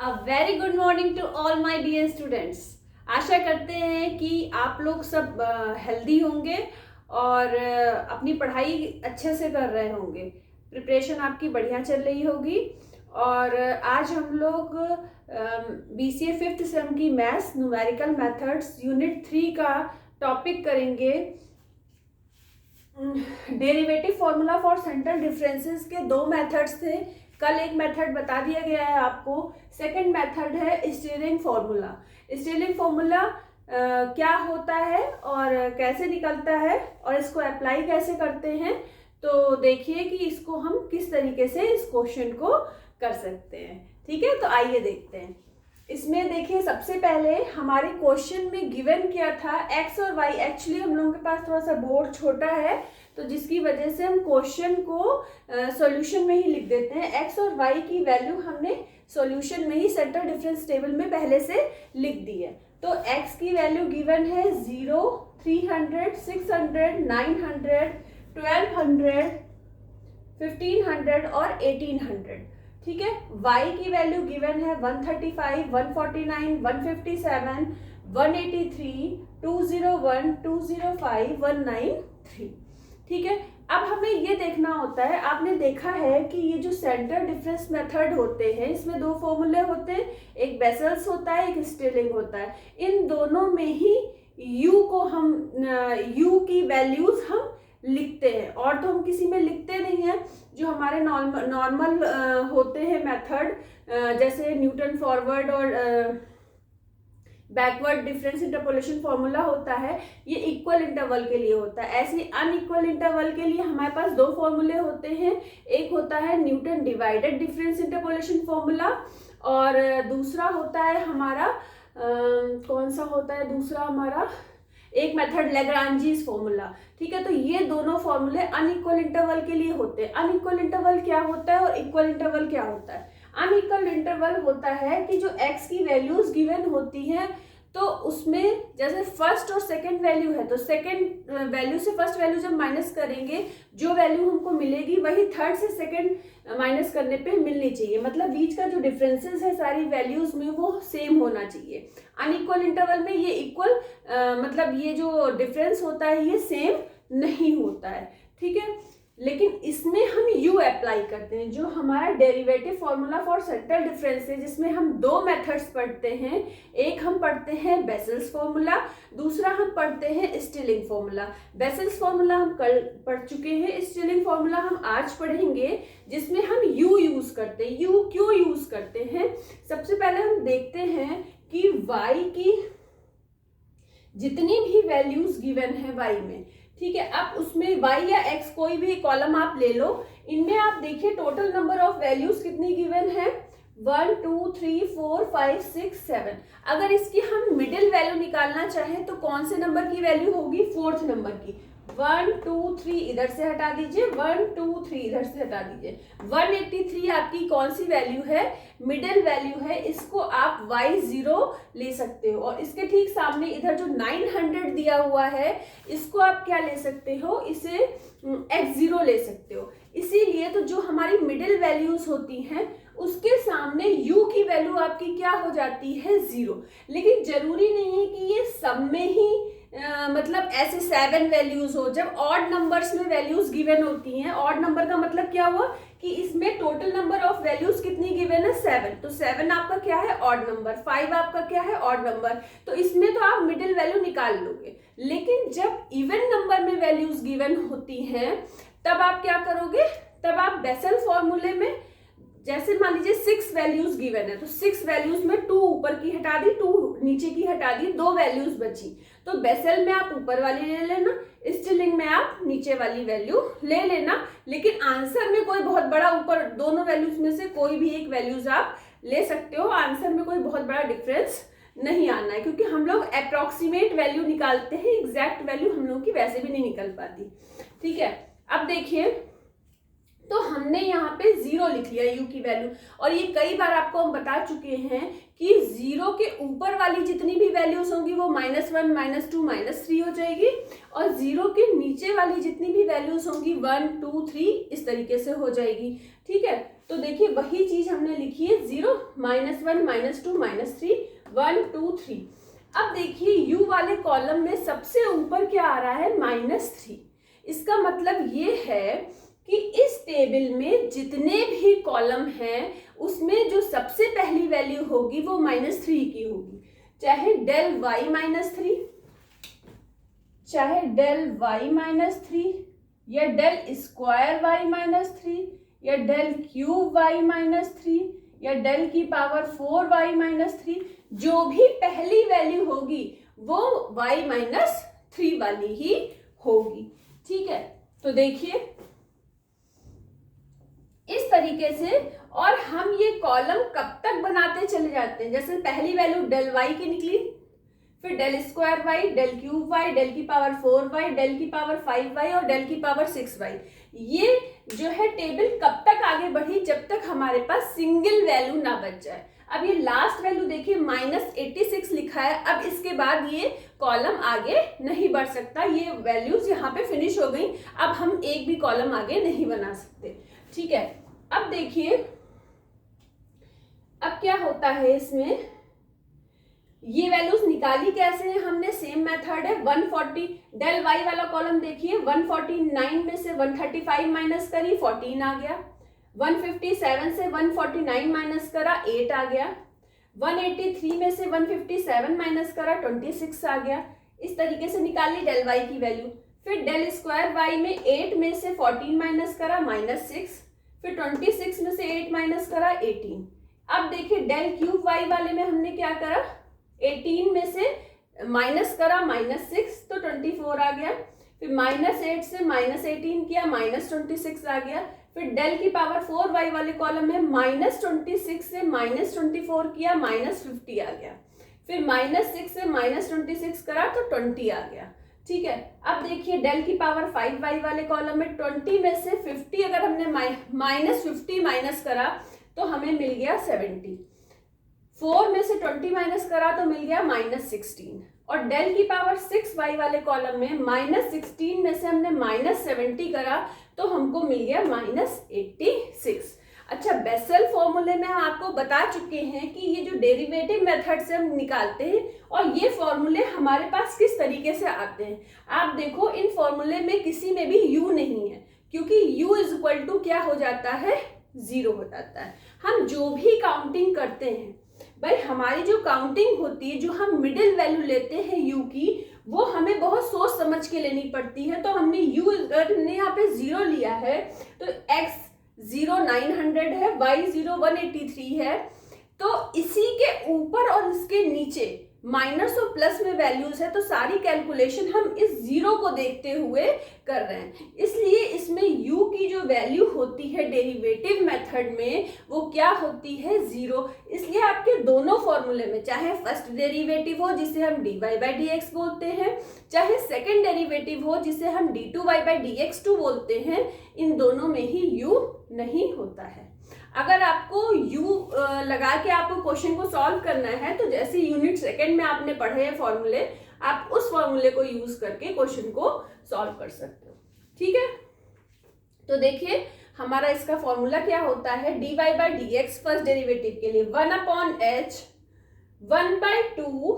A very good morning to all my dear students. आशा करते हैं कि आप लोग सब हेल्दी होंगे और अपनी पढ़ाई अच्छे से कर रहे होंगे। प्रिपरेशन आपकी बढ़िया चल रही होगी। और आज हम लोग BCA 5th सेम की मैथ्स न्यूमेरिकल मेथड्स यूनिट 3 का टॉपिक करेंगे। Derivative formula for central differences के दो मेथड्स थे। कल एक मेथड बता दिया गया है आपको। सेकंड मेथड है स्टेलिंग फॉर्मूला। स्टेलिंग फॉर्मूला क्या होता है और कैसे निकलता है और इसको अप्लाई कैसे करते हैं, तो देखिए कि इसको हम किस तरीके से इस क्वेश्चन को कर सकते हैं। ठीक है, तो आइए देखते हैं। इसमें देखिए, सबसे पहले हमारे क्वेश्चन में गिवन क्या था, एक्स और वाई। एक्चुअली हम लोगों के पास थोड़ा सा बोर्ड छोटा है, तो जिसकी वजह से हम क्वेश्चन को सॉल्यूशन में ही लिख देते हैं। एक्स और वाई की वैल्यू हमने सॉल्यूशन में ही सेंट्रल डिफरेंस टेबल में पहले से लिख दी है। तो एक्स की वैल्यू गिवन है 0, 300, 600, 900, 1200, 1500 और 1800। ठीक है, y की वैल्यू गिवन है 135, 149, 157, 183, 201, 205, 193। ठीक है, अब हमें ये देखना होता है, आपने देखा है कि ये जो सेंट्रल डिफरेंस मेथड होते हैं, इसमें दो फॉर्मूले होते हैं, एक बेसल्स होता है, एक स्टेलिंग होता है। इन दोनों में ही u की वैल्यूज हम लिखते हैं, और तो हम किसी में लिखते नहीं हैं। जो हमारे नॉर्मल होते हैं मेथड, जैसे न्यूटन फॉरवर्ड और बैकवर्ड डिफरेंस इंटरपोलेशन फॉर्मूला होता है, ये इक्वल इंटरवल के लिए होता है। ऐसे अनइक्वल इंटरवल के लिए हमारे पास दो फॉर्मूले होते हैं। एक होता है Newton divided difference interpolation formula, और दूसरा होता है हमारा कौन सा होता है दूसरा हमारा, एक मेथड लैग्रांजीज फॉर्मूला। ठीक है, तो ये दोनों फॉर्मूले अनइक्वल इंटरवल के लिए होते हैं। अनइक्वल इंटरवल क्या होता है और इक्वल इंटरवल क्या होता है? अनइक्वल इंटरवल होता है कि जो x की वैल्यूज गिवन होती हैं, तो उसमें जैसे फर्स्ट और सेकंड वैल्यू है, तो सेकंड वैल्यू से फर्स्ट वैल्यू जब माइनस करेंगे, जो वैल्यू हमको मिलेगी वही थर्ड से सेकंड माइनस करने पे मिलनी चाहिए। मतलब बीच का जो डिफरेंसेस है सारी वैल्यूज में, वो सेम होना चाहिए। अनइक्वल इंटरवल में ये इक्वल मतलब ये जो डिफरेंस होता है ये सेम नहीं होता है। ठीक है, लेकिन इसमें हम u अप्लाई करते हैं, जो हमारा derivative formula for central difference है, जिसमें हम दो मेथड्स पढ़ते हैं। एक हम पढ़ते हैं बेसल्स फॉर्मूला, दूसरा हम पढ़ते हैं स्टेलिंग फॉर्मूला। बेसल्स फॉर्मूला हम कल पढ़ चुके हैं, स्टेलिंग फॉर्मूला हम आज पढ़ेंगे, जिसमें हम u यूज करते हैं। u क्यों यूज करते हैं? सबसे पहले हम देखते हैं कि y की जितनी भी वैल्यूज गिवन है y में, ठीक है, अब उसमें y या x कोई भी कॉलम आप ले लो, इनमें आप देखिए टोटल नंबर ऑफ वैल्यूज कितनी गिवन है, 1 2 3 4 5 6 7। अगर इसकी हम मिडिल वैल्यू निकालना चाहें तो कौन से नंबर की वैल्यू होगी? फोर्थ नंबर की। 1 2 3 इधर से हटा दीजिए, 1 2 3 इधर से हटा दीजिए। 183 आपकी कौन सी वैल्यू है? मिडिल वैल्यू है। इसको आप y0 ले सकते हो, और इसके ठीक सामने इधर जो 900 दिया हुआ है, इसको आप क्या ले सकते हो? इसे x0 ले सकते हो। इसीलिए तो जो हमारी मिडिल वैल्यूज होती हैं, उसके सामने u की वैल्यू आपकी क्या हो जाती है? 0। लेकिन जरूरी नहीं है कि ये सब में ही मतलब ऐसे 7 वैल्यूज हो। जब ऑड नंबर्स में वैल्यूज गिवन होती हैं, ऑड नंबर का मतलब क्या हुआ कि इसमें टोटल नंबर ऑफ वैल्यूज कितनी गिवन है? 7। तो 7 आपका क्या है? Odd number. 5 आपका क्या है? Odd number. तो इसमें तो आप मिडिल वैल्यू निकाल लोगे। लेकिन जब इवन नंबर में वैल्यूज गिवन होती हैं, तब आप क्या करोगे? तब आप बेसल फॉर्मूले में, जैसे मान लीजिए 6 वैल्यूज गिवन है, तो 6 वैल्यूज में 2 ऊपर की हटा दी, 2 नीचे की हटा दी, 2 वैल्यूज बची। तो बेसल में आप ऊपर वाली ले लेना, स्टेलिंग में आप नीचे वाली वैल्यू ले लेना। लेकिन आंसर में कोई बहुत बड़ा, ऊपर दोनों वैल्यूज में से कोई भी एक वैल्यूज आप ले सकते हो। आंसर में कोई बहुत बड़ा डिफरेंस नहीं आना है, क्योंकि हम लोग अप्रोक्सीमेट वैल्यू निकालते हैं, एग्जैक्ट वैल्यू हम लोग की वैसे भी नहीं निकल पाती। ठीक है, अब देखिए, तो हमने यहाँ यहाँ पे 0 लिख लिया u की वैल्यू। और ये कई बार आपको हम बता चुके हैं कि 0 के ऊपर वाली जितनी भी वैल्यूज होंगी वो -1, -2, -3 हो जाएगी, और 0 के नीचे वाली जितनी भी वैल्यूज होंगी 1, 2, 3 इस तरीके से हो जाएगी। ठीक है, तो देखिए वही चीज हमने लिखी है 0, -1, -2, -3, 1, 2, 3। अब देखिए u वाले कॉलम में सबसे ऊपर क्या आ रहा है, -3। इसका मतलब ये है कि इस टेबल में जितने भी कॉलम हैं उसमें जो सबसे पहली वैल्यू होगी वो -3 की होगी, चाहे del y -3, चाहे del y -3, या del स्क्वायर y -3, या del क्यूब y -3, या del की पावर 4y -3, जो भी पहली वैल्यू होगी वो y -3 वाली ही होगी। ठीक है, तो देखिए इस तरीके से, और हम ये कॉलम कब तक बनाते चले जाते हैं, जैसे पहली वैल्यू del y की निकली, फिर del square y, del cube y, del की पावर 4y, del की पावर 5y और del की पावर 6y। ये जो है टेबल कब तक आगे बढ़ी, जब तक हमारे पास सिंगल वैल्यू ना बच जाए। अब ये लास्ट वैल्यू देखिए -86 लिखा है, अब इसके बाद ये कॉलम आगे नहीं बढ़ सकता, ये वैल्यूज यहाँ पे फिनिश हो गई, अब हम एक भी कॉलम आगे नहीं बना सकते। ठीक है, अब देखिए अब क्या होता है इसमें, ये वैल्यूज निकाली कैसे है हमने, सेम मेथड है। 140 del y वाला कॉलम देखिए, 149 में से 135 माइनस करी 14 आ गया, 157 से 149 माइनस करा 8 आ गया, 183 में से 157 माइनस करा 26 आ गया। इस तरीके से निकाली del y की वैल्यू। फिर del स्क्वायर y में 8 में से 14 माइनस करा -6, फिर 26 में से 8 माइनस करा 18। अब देखिए del क्यूब y वाले में हमने क्या करा, 18 में से माइनस करा -6 तो 24 आ गया, फिर -8 से -18 किया -26 आ गया, फिर del की पावर 4y वाले कॉलम में -26 से -24 किया -50 आ गया, फिर -6 से -26 करा तो 20 आ गया। ठीक है, अब देखिए del की पावर 5y वाले कॉलम में 20 में से 50 अगर हमने -50 माइनस करा तो हमें मिल गया 70, 4 में से 20 माइनस करा तो मिल गया -16, और del की पावर 6y वाले कॉलम में -16 में से हमने -70 करा तो हमको मिल गया -86। अच्छा, बेसल फॉर्मूले में हम आपको बता चुके हैं कि ये जो डेरिवेटिव मेथड से हम निकालते हैं और ये फॉर्मूले हमारे पास किस तरीके से आते हैं। आप देखो इन फॉर्मूले में किसी में भी u नहीं है, क्योंकि u इज इक्वल टू क्या हो जाता है, 0 हो जाता है। हम जो भी काउंटिंग करते हैं भाई, हमारी जो काउंटिंग होती है, जो हम मिडिल वैल्यू लेते हैं u की, वो हमें बहुत सोच समझ के लेनी पड़ती है। तो हमने हमने यहाँ पे 0 लिया है तो x 0 900 है, y 0 183 है, तो इसी के ऊपर और इसके नीचे माइनस और प्लस में वैल्यूज है, तो सारी कैलकुलेशन हम इस 0 को देखते हुए कर रहे हैं। इसलिए इसमें u की जो वैल्यू होती है डेरिवेटिव मेथड में वो क्या होती है, 0। इसलिए आपके दोनों फॉर्मूले में, चाहे फर्स्ट डेरिवेटिव हो जिसे हम dy बाई dx बोलते हैं, चाहे सेकेंड डेरिवेटिव हो जिसे हम d2y बाई dx2 बोलते हैं, इन दोनों में ही u नहीं होता है। अगर आपको u लगा के आपको क्वेश्चन को सॉल्व करना है तो जैसे यूनिट सेकंड में आपने पढ़े हैं फॉर्मूले, आप उस फॉर्मूले को यूज करके क्वेश्चन को सॉल्व कर सकते हो। ठीक है, तो देखिए हमारा इसका फॉर्मूला क्या होता है, dy by dx first derivative के लिए 1/h 1/2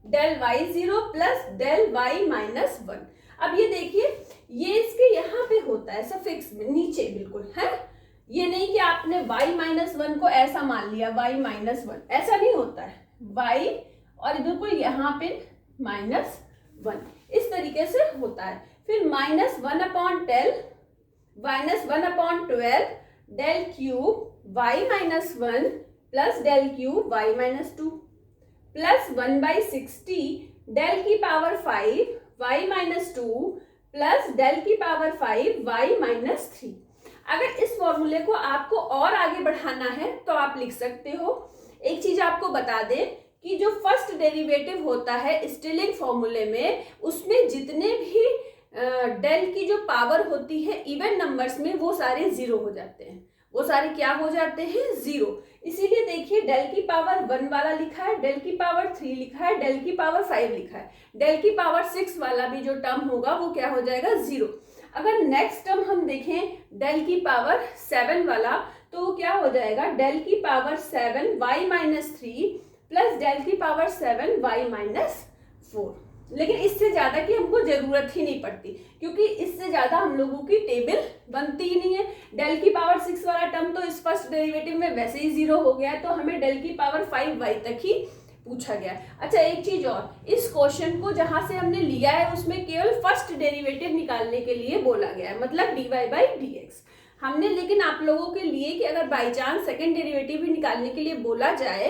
del y0 plus del y minus 1। अब ये देखिए ये इसके यहाँ पे होता है सफिक्स में नीचे बिल्कुल है, ये नहीं कि आपने y माइनस 1 को ऐसा मान लिया y माइनस 1, ऐसा नहीं होता है। y और बिल्कुल यहाँ पे -1 इस तरीके से होता है। फिर -1/10 -1/12 del cube y minus 1 plus del cube y minus 2 plus 1/60 del की power 5 y minus 2 plus del की पावर 5 y माइनस 3। अगर इस फॉर्मूले को आपको और आगे बढ़ाना है तो आप लिख सकते हो। एक चीज आपको बता दें कि जो फर्स्ट डेरिवेटिव होता है स्टिलिंग फॉर्मूले में, उसमें जितने भी डेल की जो पावर होती है इवन नंबर्स में वो सारे 0 हो जाते हैं, वो सारे क्या हो जाते हैं, 0। इसीलिए देखिए डेल की पावर 1 वाला लिखा है, डेल की पावर 3 लिखा है, डेल की पावर 5 लिखा है। डेल की पावर 6 वाला भी जो टर्म होगा वो क्या हो जाएगा, 0। अगर नेक्स्ट टर्म हम देखें डेल की पावर 7 वाला, तो क्या हो जाएगा, डेल की power 7 y minus 3 plus del की पावर 7 y माइनस 4। लेकिन इससे ज्यादा की हमको जरूरत ही नहीं पड़ती, क्योंकि इससे ज्यादा हम लोगों की टेबल बनती ही नहीं है। डेल की पावर 6 वाला टर्म तो इस फर्स्ट डेरिवेटिव में वैसे ही 0 हो गया है, तो हमें डेल की पावर 5y तक ही पूछा गया। अच्छा, एक चीज और, इस क्वेश्चन को जहां से हमने लिया है उसमें केवल फर्स्ट डेरिवेटिव निकालने के लिए बोला गया है, मतलब dy बाई dx। हमने लेकिन आप लोगों के लिए कि अगर बाई चांस सेकेंड डेरिवेटिव भी निकालने के लिए बोला जाए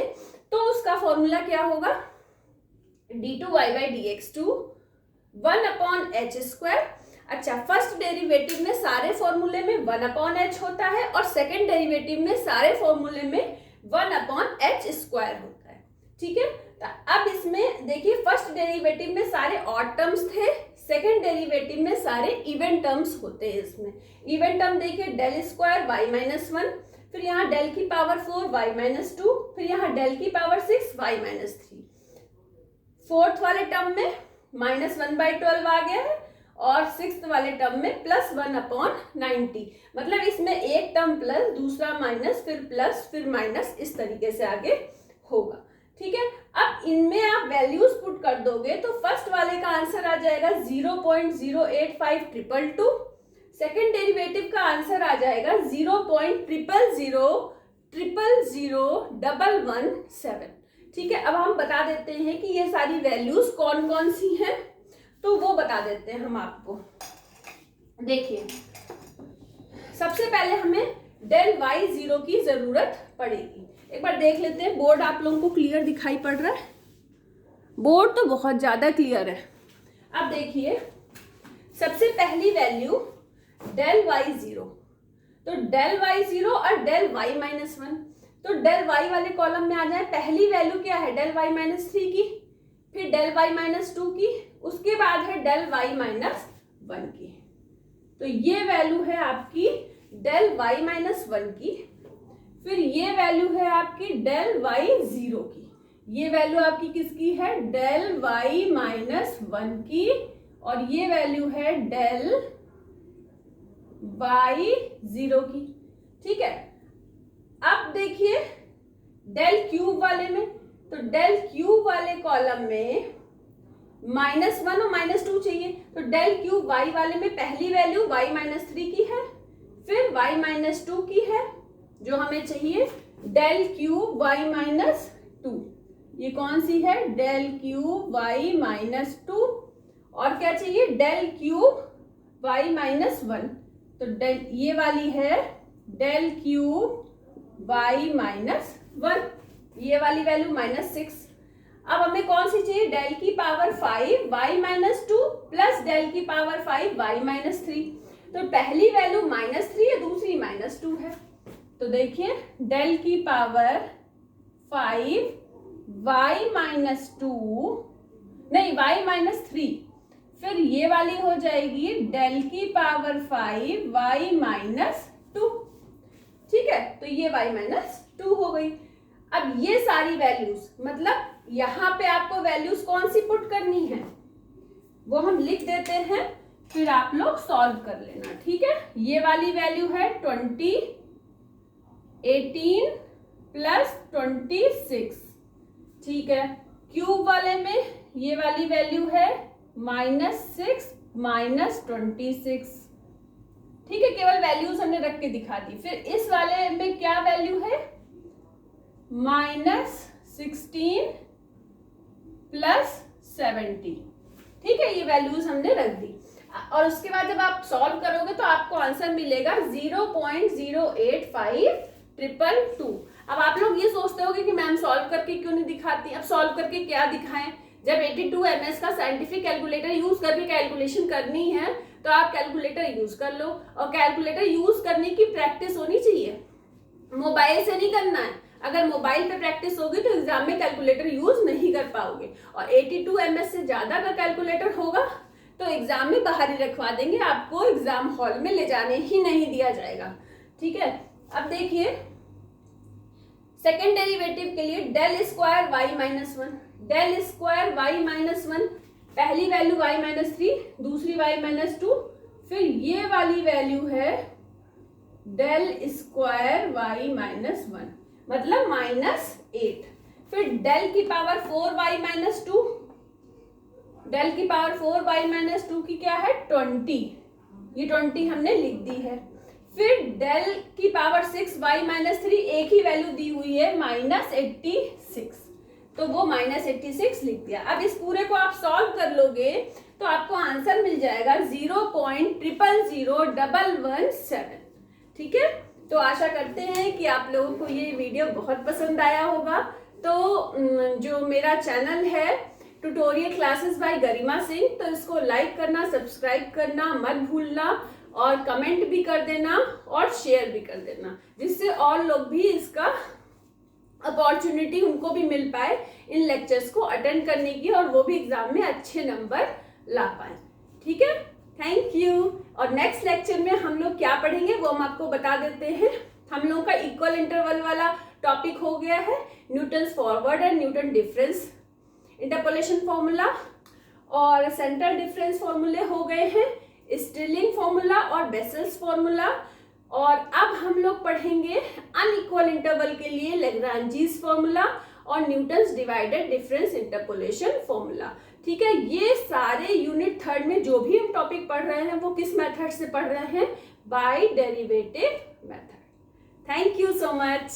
तो उसका फॉर्मूला क्या होगा, d2y by dx to 1 upon H square. अच्छा, फर्स्ट डेरिवेटिव में सारे फॉर्मूले में 1 अपॉन एच होता है और सेकेंड डेरिवेटिव में सारे फॉर्मूले में 1 अपॉन एच स्क्वायर होता है। ठीक है, तो अब इसमें देखिए फर्स्ट डेरिवेटिव में सारे ऑड टर्म्स थे, सेकेंड डेरिवेटिव में सारे इवन टर्म्स होते हैं। इसमें इवन टर्म देखिए डेल स्क्वायर वाई माइनस 1, फिर यहाँ डेल की पावर 4 वाई माइनस 2, फिर यहाँ डेल की पावर 6 वाई माइनस 3। फोर्थ वाले टर्म में -1/12 आ गया है और सिक्स्थ वाले टर्म में +1 अपॉन 90। मतलब इसमें एक टर्म प्लस, दूसरा माइनस, फिर प्लस, फिर माइनस, इस तरीके से आगे होगा। ठीक है, अब इनमें आप वैल्यूज पुट कर दोगे तो फर्स्ट वाले का आंसर आ जाएगा 0.085222। सेकेंड डेरिवेटिव का आंसर आ जाएगा 0.00000117। ठीक है, अब हम बता देते हैं कि ये सारी वैल्यूज कौन कौन सी हैं, तो वो बता देते हैं हम आपको। देखिए, सबसे पहले हमें डेल y 0 की जरूरत पड़ेगी। एक बार देख लेते हैं, बोर्ड आप लोगों को क्लियर दिखाई पड़ रहा है? बोर्ड तो बहुत ज्यादा क्लियर है। अब देखिए, सबसे पहली वैल्यू डेल y 0, तो डेल y 0 और डेल y माइनस 1, तो डेल y वाले कॉलम में आ जाए। पहली वैल्यू क्या है, डेल y माइनस 3 की, फिर डेल y माइनस 2 की, उसके बाद है डेल y माइनस 1 की। तो ये वैल्यू है आपकी डेल y माइनस 1 की, फिर ये वैल्यू है आपकी डेल y 0 की, ये वैल्यू आपकी किसकी है, डेल y माइनस 1 की, और ये वैल्यू है डेल y 0 की। ठीक है, अब देखिए डेल क्यूब वाले में, तो डेल क्यूब वाले कॉलम में -1 और -2 चाहिए, तो डेल क्यूब y वाले में पहली वैल्यू y माइनस 3 की है, फिर y माइनस 2 की है, जो हमें चाहिए डेल क्यूब y माइनस 2। ये कौन सी है, डेल क्यूब y माइनस 2, और क्या चाहिए, डेल क्यूब y माइनस 1, तो डेल ये वाली है डेल क्यूब y माइनस 1, ये वाली वैल्यू -6। अब हमें कौन सी चाहिए, डेल की power 5 y minus 2 plus del की पावर 5 y माइनस 3। तो पहली वैल्यू -3 है, दूसरी -2 है, तो देखिए डेल की पावर 5 y माइनस 2, नहीं y माइनस 3, फिर ये वाली हो जाएगी डेल की पावर 5 y माइनस 2। ठीक है, तो ये y माइनस 2 हो गई। अब ये सारी वैल्यूज, मतलब यहाँ पे आपको वैल्यूज कौन सी पुट करनी है वो हम लिख देते हैं, फिर आप लोग सॉल्व कर लेना। ठीक है, ये वाली वैल्यू है 20, 18 प्लस 26। ठीक है, क्यूब वाले में ये वाली वैल्यू है -6 माइनस 26। ठीक है, केवल वैल्यूज हमने रख के दिखा दी। फिर इस वाले में क्या वैल्यू है, -16 प्लस 70। ठीक है, ये वैल्यूज हमने रख दी, और उसके बाद जब आप सॉल्व करोगे तो आपको आंसर मिलेगा 0.085222। अब आप लोग ये सोचते होगे कि मैम सॉल्व करके क्यों नहीं दिखाती। अब सॉल्व करके क्या दिखाएं, जब 82 ms का साइंटिफिक कैलकुलेटर यूज करके कैलकुलेशन करनी है तो आप कैलकुलेटर यूज कर लो, और कैलकुलेटर यूज करने की प्रैक्टिस होनी चाहिए, मोबाइल से नहीं करना है। अगर मोबाइल पे प्रैक्टिस होगी तो एग्जाम में कैलकुलेटर यूज नहीं कर पाओगे, और 82 ms से ज्यादा का कैलकुलेटर होगा तो एग्जाम में बाहर ही रखवा देंगे, आपको एग्जाम हॉल में ले जाने ही नहीं दिया जाएगा। ठीक है, अब देखिए सेकेंड डेरिवेटिव के लिए del square y minus one, del square y minus one, पहली वैल्यू वाई माइनस थ्री, दूसरी वाई माइनस टू, फिर ये वाली वैल्यू है del square y minus one मतलब माइनस एट, फिर डेल की power four y minus two, del की power four y minus two की क्या है 20, ये 20 हमने लिख दी है, फिर डेल की power six y minus three, एक ही वैल्यू दी हुई है माइनस 86, तो वो माइनस 86 लिख दिया। अब इस पूरे को आप सॉल्व कर लोगे तो आपको आंसर मिल जाएगा 0.000117। ठीक है, तो आशा करते हैं कि आप लोगों को ये वीडियो बहुत पसंद आया होगा। तो जो मेरा चैनल है tutorial classes bye Garima Singh, तो इसको लाइक करना, सब्सक्राइब करना मत भूलना और कमेंट भी कर देना और शेयर भी कर देना, जिससे और लोग भी इसका अपॉर्चुनिटी उनको भी मिल पाए इन लेक्चर्स को अटेंड करने की और वो भी एग्जाम में अच्छे नंबर ला पाए। ठीक है, थैंक यू। और नेक्स्ट लेक्चर में हम लोग क्या पढ़ेंगे वो हम आपको बता देते हैं। हम लोगों का इक्वल इंटरवल वाला टॉपिक हो गया है, Newton's forward and Newton difference interpolation formula, और सेंटर डिफरेंस फॉर्मूले हो गए हैं, स्टिरलिंग फॉर्मूला और बेसल्स फॉर्मूला, और अब हम लोग पढ़ेंगे अनइक्वल इंटरवल के लिए लैग्रांजीज फॉर्मूला और Newton's divided difference interpolation formula. ठीक है, ये सारे यूनिट थर्ड में जो भी हम टॉपिक पढ़ रहे हैं वो किस मेथड से पढ़ रहे हैं, by derivative method. Thank you so much.